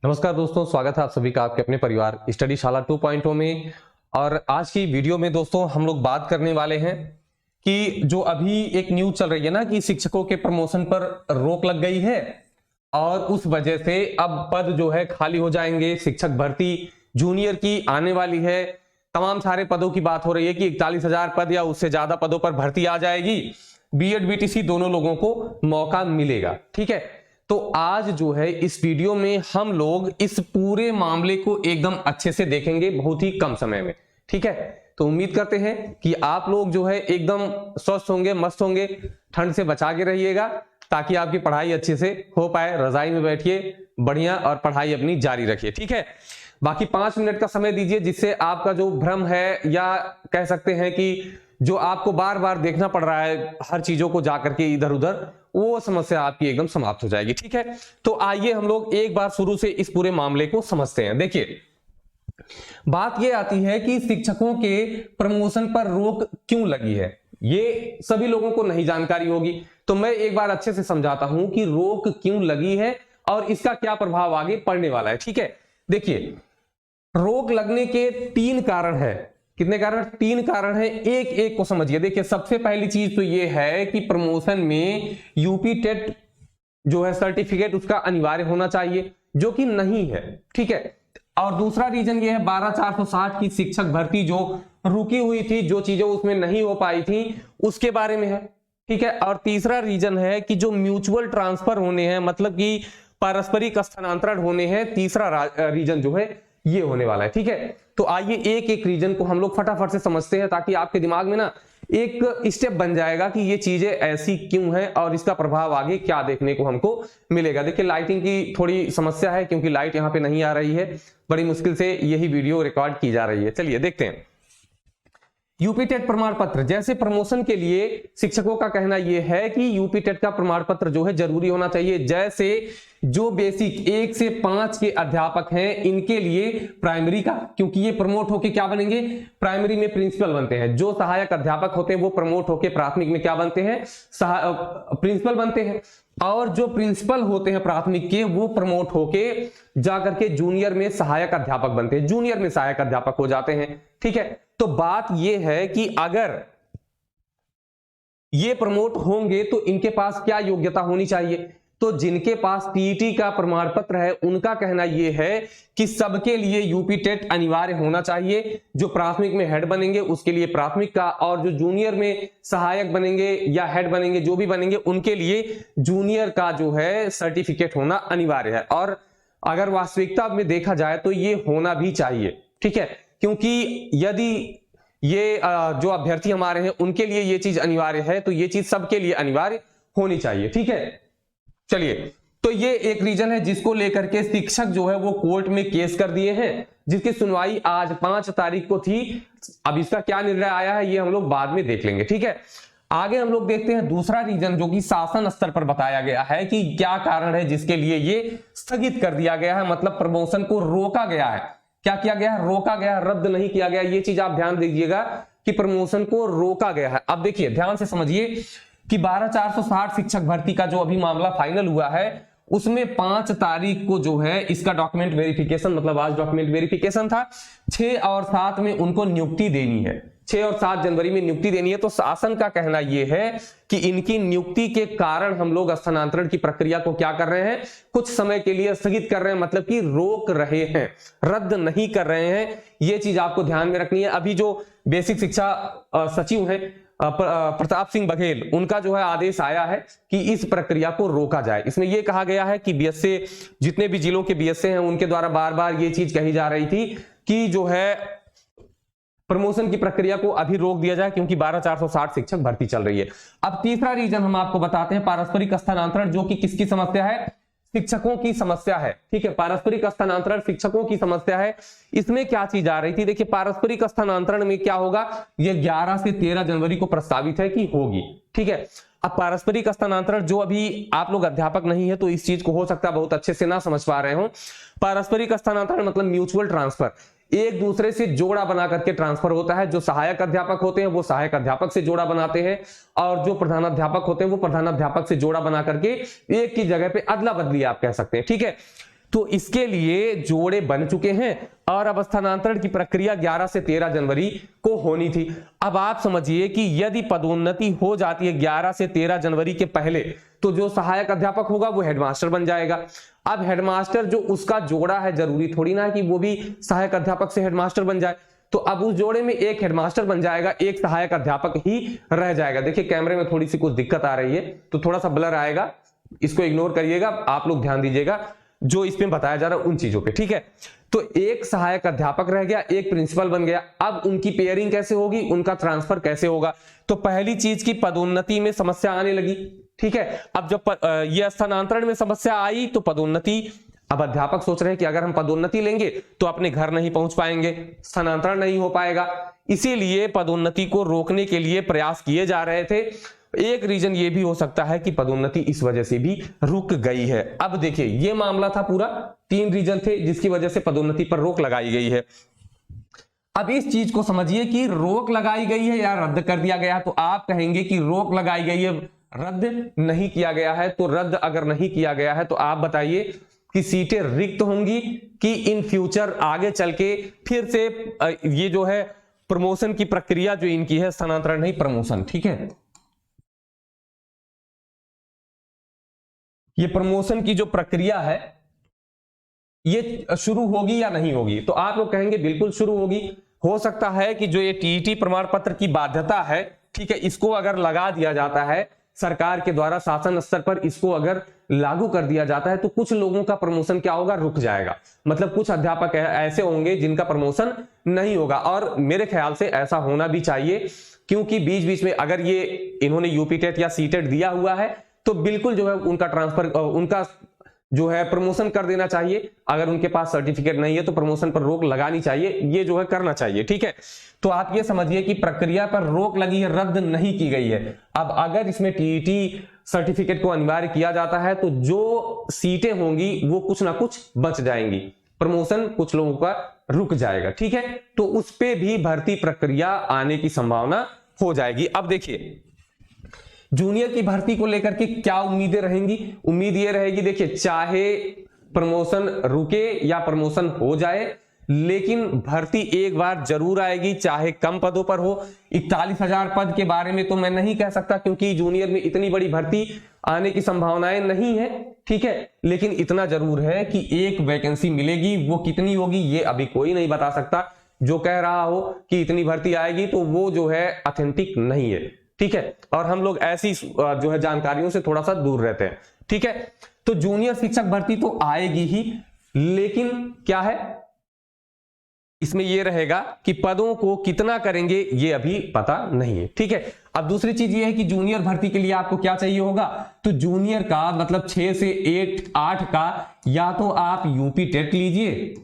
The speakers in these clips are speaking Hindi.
नमस्कार दोस्तों, स्वागत है आप सभी का आपके अपने परिवार स्टडी शाला 2.0 में। और आज की वीडियो में दोस्तों हम लोग बात करने वाले हैं कि जो अभी एक न्यूज चल रही है ना कि शिक्षकों के प्रमोशन पर रोक लग गई है और उस वजह से अब पद जो है खाली हो जाएंगे। शिक्षक भर्ती जूनियर की आने वाली है, तमाम सारे पदों की बात हो रही है कि 41,000 पद या उससे ज्यादा पदों पर भर्ती आ जाएगी। बीएड बीटीसी दोनों लोगों को मौका मिलेगा। ठीक है, तो आज जो है इस वीडियो में हम लोग इस पूरे मामले को एकदम अच्छे से देखेंगे बहुत ही कम समय में। ठीक है, तो उम्मीद करते हैं कि आप लोग जो है एकदम स्वस्थ होंगे, मस्त होंगे, ठंड से बचा के रहिएगा ताकि आपकी पढ़ाई अच्छे से हो पाए। रजाई में बैठिए बढ़िया और पढ़ाई अपनी जारी रखिए। ठीक है, बाकी 5 मिनट का समय दीजिए जिससे आपका जो भ्रम है या कह सकते हैं कि जो आपको बार बार देखना पड़ रहा है हर चीजों को जाकर के इधर उधर, वो समस्या आपकी एकदम समाप्त हो जाएगी। ठीक है, तो आइए हम लोग एक बार शुरू से इस पूरे मामले को समझते हैं। देखिए, बात यह आती है कि शिक्षकों के प्रमोशन पर रोक क्यों लगी है, ये सभी लोगों को नहीं जानकारी होगी, तो मैं एक बार अच्छे से समझाता हूं कि रोक क्यों लगी है और इसका क्या प्रभाव आगे पड़ने वाला है। ठीक है, देखिए, रोक लगने के 3 कारण है। कितने कारण? 3 कारण है, एक एक को समझिए। देखिए, सबसे पहली चीज तो ये है कि प्रमोशन में यूपी टेट जो है सर्टिफिकेट उसका अनिवार्य होना चाहिए, जो कि नहीं है। ठीक है, और दूसरा रीजन ये है 12,460 की शिक्षक भर्ती जो रुकी हुई थी, जो चीजें उसमें नहीं हो पाई थी उसके बारे में है। ठीक है, और तीसरा रीजन है कि जो म्यूचुअल ट्रांसफर होने हैं, मतलब कि पारस्परिक स्थानांतरण होने हैं, तीसरा रीजन जो है ये होने वाला है। ठीक है, तो आइए एक एक रीजन को हम लोग फटाफट से समझते हैं ताकि आपके दिमाग में ना एक स्टेप बन जाएगा कि ये चीजें ऐसी क्यों हैं और इसका प्रभाव आगे क्या देखने को हमको मिलेगा। देखिए, लाइटिंग की थोड़ी समस्या है क्योंकि लाइट यहाँ पे नहीं आ रही है, बड़ी मुश्किल से यही वीडियो रिकॉर्ड की जा रही है। चलिए देखते हैं। यूपी टेट प्रमाण पत्र, जैसे प्रमोशन के लिए शिक्षकों का कहना यह है कि यूपी टेट का प्रमाण पत्र जो है जरूरी होना चाहिए। जैसे जो बेसिक 1 से 5 के अध्यापक हैं इनके लिए प्राइमरी का, क्योंकि ये प्रमोट होके क्या बनेंगे, प्राइमरी में प्रिंसिपल बनते हैं। जो सहायक अध्यापक होते हैं वो प्रमोट होके प्राथमिक में क्या बनते हैं, प्रिंसिपल बनते हैं। और जो प्रिंसिपल होते हैं प्राथमिक के, वो प्रमोट होके जाकर के जूनियर में सहायक अध्यापक बनते हैं, जूनियर में सहायक अध्यापक हो जाते हैं। ठीक है, तो बात यह है कि अगर ये प्रमोट होंगे तो इनके पास क्या योग्यता होनी चाहिए, तो जिनके पास टीईटी का प्रमाण पत्र है उनका कहना यह है कि सबके लिए यूपी टेट अनिवार्य होना चाहिए। जो प्राथमिक में हेड बनेंगे उसके लिए प्राथमिक का, और जो जूनियर में सहायक बनेंगे या हेड बनेंगे, जो भी बनेंगे, उनके लिए जूनियर का जो है सर्टिफिकेट होना अनिवार्य है। और अगर वास्तविकता में देखा जाए तो ये होना भी चाहिए। ठीक है, क्योंकि यदि ये जो अभ्यर्थी हमारे हैं उनके लिए ये चीज अनिवार्य है तो ये चीज सबके लिए अनिवार्य होनी चाहिए। ठीक है, चलिए, तो ये एक रीजन है जिसको लेकर के शिक्षक जो है वो कोर्ट में केस कर दिए हैं, जिसकी सुनवाई आज 5 तारीख को थी। अब इसका क्या निर्णय आया है ये हम लोग बाद में देख लेंगे। ठीक है, आगे हम लोग देखते हैं दूसरा रीजन जो कि शासन स्तर पर बताया गया है कि क्या कारण है जिसके लिए ये स्थगित कर दिया गया है, मतलब प्रमोशन को रोका गया है। क्या किया गया है? रोका गया है, रद्द नहीं किया गया। ये चीज आप ध्यान दीजिएगा कि प्रमोशन को रोका गया है। अब देखिए, ध्यान से समझिए कि 12,460 शिक्षक भर्ती का जो अभी मामला फाइनल हुआ है उसमें 5 तारीख को जो है इसका डॉक्यूमेंट वेरिफिकेशन, मतलब आज डॉक्यूमेंट वेरिफिकेशन था। 6 और 7 में उनको नियुक्ति देनी है, 6 और 7 जनवरी में नियुक्ति देनी है। तो शासन का कहना यह है कि इनकी नियुक्ति के कारण हम लोग स्थानांतरण की प्रक्रिया को क्या कर रहे हैं, कुछ समय के लिए स्थगित कर रहे हैं, मतलब कि रोक रहे हैं, रद्द नहीं कर रहे हैं। यह चीज आपको ध्यान में रखनी है। अभी जो बेसिक शिक्षा सचिव हैं प्रताप सिंह बघेल, उनका जो है आदेश आया है कि इस प्रक्रिया को रोका जाए। इसमें यह कहा गया है कि बीएसए, जितने भी जिलों के बीएसए हैं उनके द्वारा बार बार ये चीज कही जा रही थी कि जो है प्रमोशन की प्रक्रिया को अभी रोक दिया जाए क्योंकि 12,460 शिक्षक भर्ती चल रही है। अब तीसरा रीजन हम आपको बताते हैं, पारस्परिक स्थानांतरण, जो कि किसकी समस्या है, शिक्षकों की समस्या है। ठीक है, पारस्परिक स्थानांतरण शिक्षकों की समस्या है। इसमें क्या चीज आ रही थी, देखिए, पारस्परिक स्थानांतरण में क्या होगा, ये 11 से 13 जनवरी को प्रस्तावित है कि होगी। ठीक है, अब पारस्परिक स्थानांतरण, जो अभी आप लोग अध्यापक नहीं है तो इस चीज को हो सकता है बहुत अच्छे से ना समझ पा रहे हो। पारस्परिक स्थानांतरण मतलब म्यूचुअल ट्रांसफर, एक दूसरे से जोड़ा बना करके ट्रांसफर होता है। जो सहायक अध्यापक होते हैं वो सहायक अध्यापक से जोड़ा बनाते हैं और जो प्रधानाध्यापक होते हैं वो प्रधानाध्यापक से जोड़ा बना करके एक की जगह पे अदला बदली आप कह सकते हैं। ठीक है, तो इसके लिए जोड़े बन चुके हैं और अब स्थानांतरण की प्रक्रिया 11 से 13 जनवरी को होनी थी। अब आप समझिए कि यदि पदोन्नति हो जाती है 11 से 13 जनवरी के पहले, तो जो सहायक अध्यापक होगा वो हेडमास्टर बन जाएगा। अब हेडमास्टर जो उसका जोड़ा है, जरूरी थोड़ी ना है कि वो भी सहायक अध्यापक से हेडमास्टर बन जाए, तो अब उस जोड़े में एक हेडमास्टर बन जाएगा, एक सहायक अध्यापक ही रह जाएगा। देखिए कैमरे में थोड़ी सी कुछ दिक्कत आ रही है तो थोड़ा सा ब्लर आएगा, इसको इग्नोर करिएगा, आप लोग ध्यान दीजिएगा जो इसमें बताया जा रहा है उन चीजों पे, ठीक है। तो एक सहायक अध्यापक रह गया, एक प्रिंसिपल बन गया। अब उनकी पेयरिंग कैसे होगी, उनका ट्रांसफर कैसे होगा? तो पहली चीज की पदोन्नति में समस्या आने लगी, ठीक है। अब जब ये स्थानांतरण में समस्या आई तो पदोन्नति, अब अध्यापक सोच रहे हैं कि अगर हम पदोन्नति लेंगे तो अपने घर नहीं पहुंच पाएंगे, स्थानांतरण नहीं हो पाएगा, इसीलिए पदोन्नति को रोकने के लिए प्रयास किए जा रहे थे। एक रीजन ये भी हो सकता है कि पदोन्नति इस वजह से भी रुक गई है। अब देखिए ये मामला था पूरा, 3 रीजन थे जिसकी वजह से पदोन्नति पर रोक लगाई गई है। अब इस चीज को समझिए कि रोक लगाई गई है या रद्द कर दिया गया, तो आप कहेंगे कि रोक लगाई गई है, रद्द नहीं किया गया है। तो रद्द अगर नहीं किया गया है तो आप बताइए कि सीटें रिक्त होंगी कि इन फ्यूचर आगे चल के फिर से ये जो है प्रमोशन की प्रक्रिया जो इनकी है, स्थानांतरण नहीं प्रमोशन, ठीक है, ये प्रमोशन की जो प्रक्रिया है ये शुरू होगी या नहीं होगी? तो आप लोग कहेंगे बिल्कुल शुरू होगी। हो सकता है कि जो ये टीईटी प्रमाण पत्र की बाध्यता है, ठीक है, इसको अगर लगा दिया जाता है सरकार के द्वारा, शासन स्तर पर इसको अगर लागू कर दिया जाता है तो कुछ लोगों का प्रमोशन क्या होगा, रुक जाएगा। मतलब कुछ अध्यापक ऐसे होंगे जिनका प्रमोशन नहीं होगा, और मेरे ख्याल से ऐसा होना भी चाहिए, क्योंकि बीच बीच में अगर ये इन्होंने यूपी टेट या सी टेट दिया हुआ है तो बिल्कुल जो है उनका ट्रांसफर, उनका जो है प्रमोशन कर देना चाहिए। अगर उनके पास सर्टिफिकेट नहीं है तो प्रमोशन पर रोक लगानी चाहिए, ये जो है करना चाहिए, ठीक है। तो आप ये समझिए कि प्रक्रिया पर रोक लगी है, रद्द नहीं की गई है। अब अगर इसमें टीईटी सर्टिफिकेट को अनिवार्य किया जाता है तो जो सीटें होंगी वो कुछ ना कुछ बच जाएंगी, प्रमोशन कुछ लोगों का रुक जाएगा, ठीक है। तो उस पे भी भर्ती प्रक्रिया आने की संभावना हो जाएगी। अब देखिए जूनियर की भर्ती को लेकर के क्या उम्मीदें रहेंगी? उम्मीद ये रहेगी, देखिए चाहे प्रमोशन रुके या प्रमोशन हो जाए, लेकिन भर्ती एक बार जरूर आएगी, चाहे कम पदों पर हो। 41,000 पद के बारे में तो मैं नहीं कह सकता क्योंकि जूनियर में इतनी बड़ी भर्ती आने की संभावनाएं नहीं है, ठीक है, लेकिन इतना जरूर है कि एक वैकेंसी मिलेगी। वो कितनी होगी ये अभी कोई नहीं बता सकता। जो कह रहा हो कि इतनी भर्ती आएगी तो वो जो है ऑथेंटिक नहीं है, ठीक है, और हम लोग ऐसी जो है जानकारियों से थोड़ा सा दूर रहते हैं, ठीक है। तो जूनियर शिक्षक भर्ती तो आएगी ही, लेकिन क्या है इसमें ये रहेगा कि पदों को कितना करेंगे ये अभी पता नहीं है, ठीक है। अब दूसरी चीज ये है कि जूनियर भर्ती के लिए आपको क्या चाहिए होगा, तो जूनियर का मतलब 6 से 8 का या तो आप यूपी टेट लीजिए,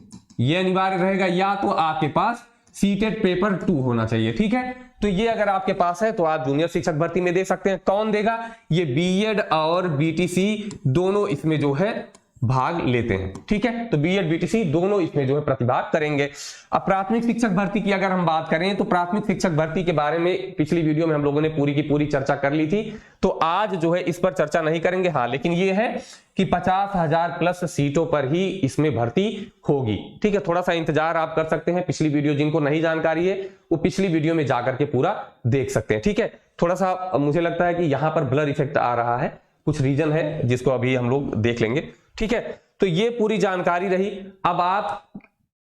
ये अनिवार्य रहेगा, या तो आपके पास सीटेट पेपर 2 होना चाहिए, ठीक है। तो ये अगर आपके पास है तो आप जूनियर शिक्षक भर्ती में दे सकते हैं। कौन देगा? ये बीएड और बीटीसी दोनों इसमें जो है भाग लेते हैं, ठीक है। तो बीएड बीटीसी दोनों इसमें जो है प्रतिभाग करेंगे। अब प्राथमिक शिक्षक भर्ती की अगर हम बात करें तो प्राथमिक शिक्षक भर्ती के बारे में पिछली वीडियो में हम लोगों ने पूरी की पूरी चर्चा कर ली थी, तो आज जो है इस पर चर्चा नहीं करेंगे। हाँ, लेकिन ये है कि 50,000 प्लस सीटों पर ही इसमें भर्ती होगी, ठीक है। थोड़ा सा इंतजार आप कर सकते हैं, पिछली वीडियो जिनको नहीं जानकारी है वो पिछली वीडियो में जाकर के पूरा देख सकते हैं, ठीक है। थोड़ा सा मुझे लगता है कि यहां पर ब्लर इफेक्ट आ रहा है, कुछ रीजन है जिसको अभी हम लोग देख लेंगे, ठीक है। तो ये पूरी जानकारी रही। अब आप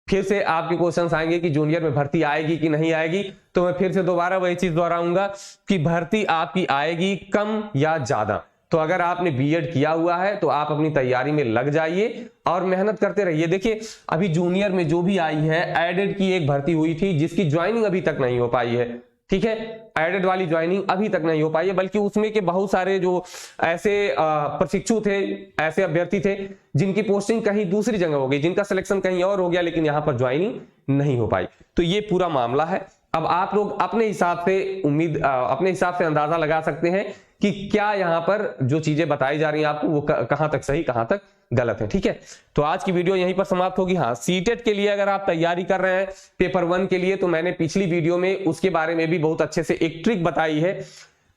फिर से आपके क्वेश्चंस आएंगे कि जूनियर में भर्ती आएगी कि नहीं आएगी, तो मैं फिर से दोबारा वही चीज दोहराऊंगा कि भर्ती आपकी आएगी कम या ज्यादा। तो अगर आपने बीएड किया हुआ है तो आप अपनी तैयारी में लग जाइए और मेहनत करते रहिए। देखिए अभी जूनियर में जो भी आई है, एडेड की एक भर्ती हुई थी जिसकी ज्वाइनिंग अभी तक नहीं हो पाई है, ठीक है। एडेड वाली ज्वाइनिंग अभी तक नहीं हो पाई है, बल्कि उसमें के बहुत सारे जो ऐसे प्रशिक्षु थे, ऐसे अभ्यर्थी थे जिनकी पोस्टिंग कहीं दूसरी जगह हो गई, जिनका सिलेक्शन कहीं और हो गया, लेकिन यहां पर ज्वाइनिंग नहीं हो पाई। तो ये पूरा मामला है। अब आप लोग अपने हिसाब से अपने हिसाब से अंदाजा लगा सकते हैं कि क्या यहां पर जो चीजें बताई जा रही हैं आपको वो कहां तक सही कहां तक गलत है, ठीक है। तो आज की वीडियो यहीं पर समाप्त होगी। हाँ, सीटेट के लिए अगर आप तैयारी कर रहे हैं पेपर 1 के लिए, तो मैंने पिछली वीडियो में उसके बारे में भी बहुत अच्छे से एक ट्रिक बताई है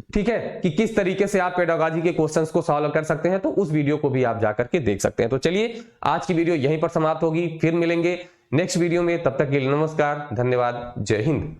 ठीक है, कि किस तरीके से आप पेडागोजी के क्वेश्चंस को सॉल्व कर सकते हैं, तो उस वीडियो को भी आप जाकर के देख सकते हैं। तो चलिए आज की वीडियो यहीं पर समाप्त होगी, फिर मिलेंगे नेक्स्ट वीडियो में। तब तक के लिए नमस्कार, धन्यवाद, जय हिंद।